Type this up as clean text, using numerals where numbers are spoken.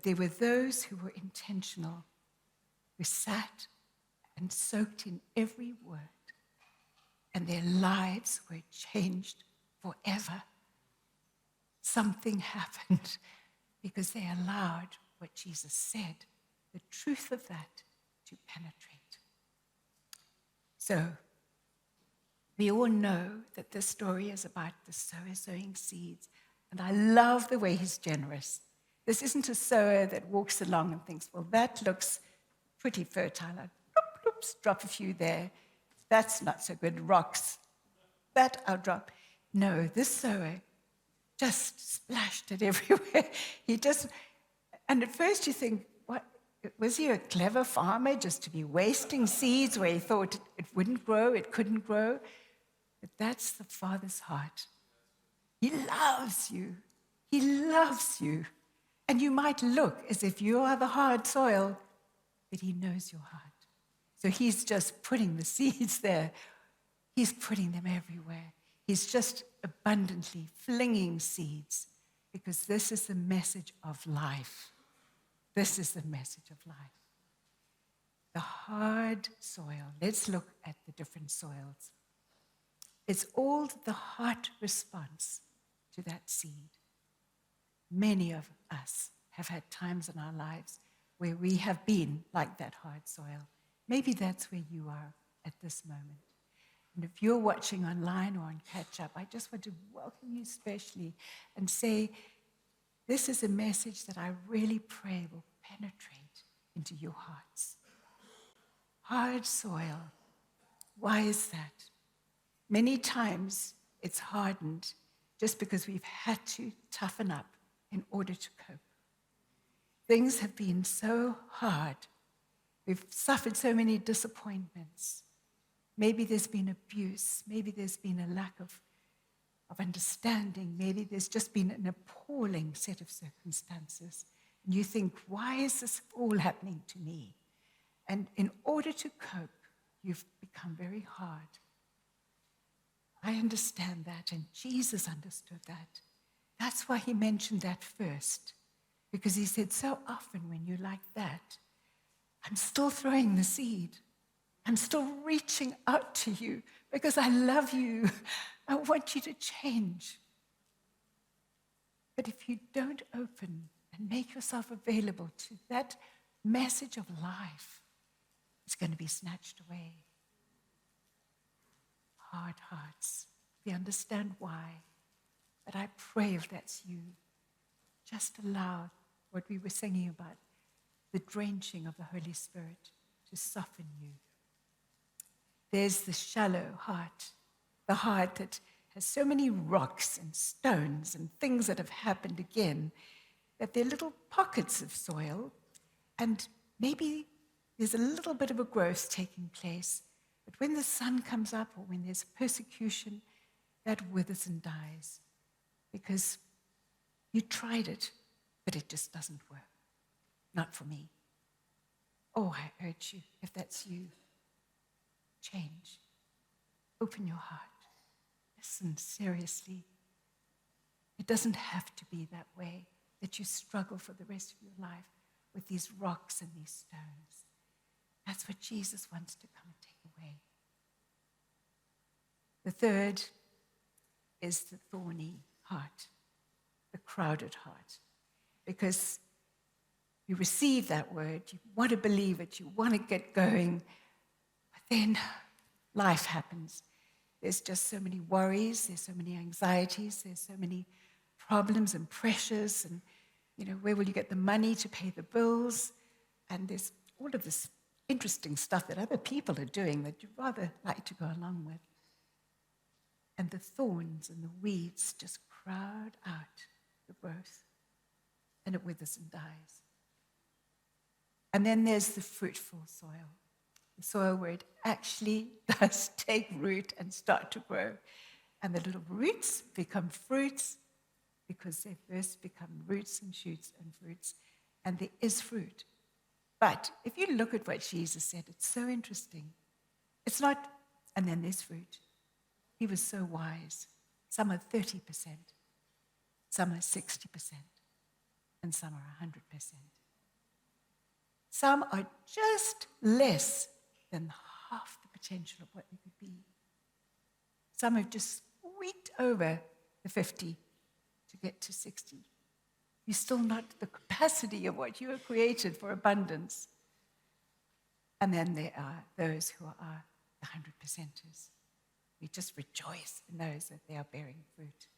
But there were those who were intentional, who sat and soaked in every word, and their lives were changed forever. Something happened because they allowed what Jesus said, the truth of that, to penetrate. So, we all know that this story is about the sower sowing seeds, and I love the way he's generous. This isn't a sower that walks along and thinks, well, that looks pretty fertile. Oops, drop a few there. That's not so good. Rocks. That I'll drop. No, this sower just splashed it everywhere. And at first you think, what? Was he a clever farmer just to be wasting seeds where he thought it wouldn't grow, it couldn't grow? But that's the Father's heart. He loves you. He loves you. And you might look as if you are the hard soil, but he knows your heart. So he's just putting the seeds there. He's putting them everywhere. He's just abundantly flinging seeds because this is the message of life. This is the message of life. The hard soil. Let's look at the different soils. It's all the heart response to that seed. Many of us have had times in our lives where we have been like that hard soil. Maybe that's where you are at this moment. And if you're watching online or on Catch Up, I just want to welcome you especially and say, this is a message that I really pray will penetrate into your hearts. Hard soil. Why is that? Many times it's hardened just because we've had to toughen up in order to cope. Things have been so hard. We've suffered so many disappointments. Maybe there's been abuse. Maybe there's been a lack of understanding. Maybe there's just been an appalling set of circumstances. And you think, why is this all happening to me? And in order to cope, you've become very hard. I understand that, and Jesus understood that. That's why he mentioned that first. Because he said, so often when you're like that, I'm still throwing the seed. I'm still reaching out to you because I love you. I want you to change. But if you don't open and make yourself available to that message of life, it's going to be snatched away. Hard hearts. We understand why. But I pray if that's you, just allow what we were singing about, the drenching of the Holy Spirit to soften you. There's the shallow heart, the heart that has so many rocks and stones and things that have happened again, that they're little pockets of soil, and maybe there's a little bit of a growth taking place. But when the sun comes up or when there's persecution, that withers and dies because you tried it, but it just doesn't work. Not for me. Oh, I urge you, if that's you, change. Open your heart. Listen seriously. It doesn't have to be that way, that you struggle for the rest of your life with these rocks and these stones. That's what Jesus wants to come and take away. The third is the thorny heart, the crowded heart. Because you receive that word, you want to believe it, you want to get going, but then life happens. There's just so many worries, there's so many anxieties, there's so many problems and pressures, and where will you get the money to pay the bills? And there's all of this interesting stuff that other people are doing that you'd rather like to go along with. And the thorns and the weeds just crowd out the growth, and it withers and dies. And then there's the fruitful soil, the soil where it actually does take root and start to grow. And the little roots become fruits because they first become roots and shoots and fruits, and there is fruit. But if you look at what Jesus said, it's so interesting. It's not, and then there's fruit. He was so wise. Some are 30%, some are 60%, and some are 100%. Some are just less than half the potential of what they could be. Some have just squeaked over the 50 to get to 60. You're still not the capacity of what you were created for abundance. And then there are those who are the 100%ers. We just rejoice in those that they are bearing fruit.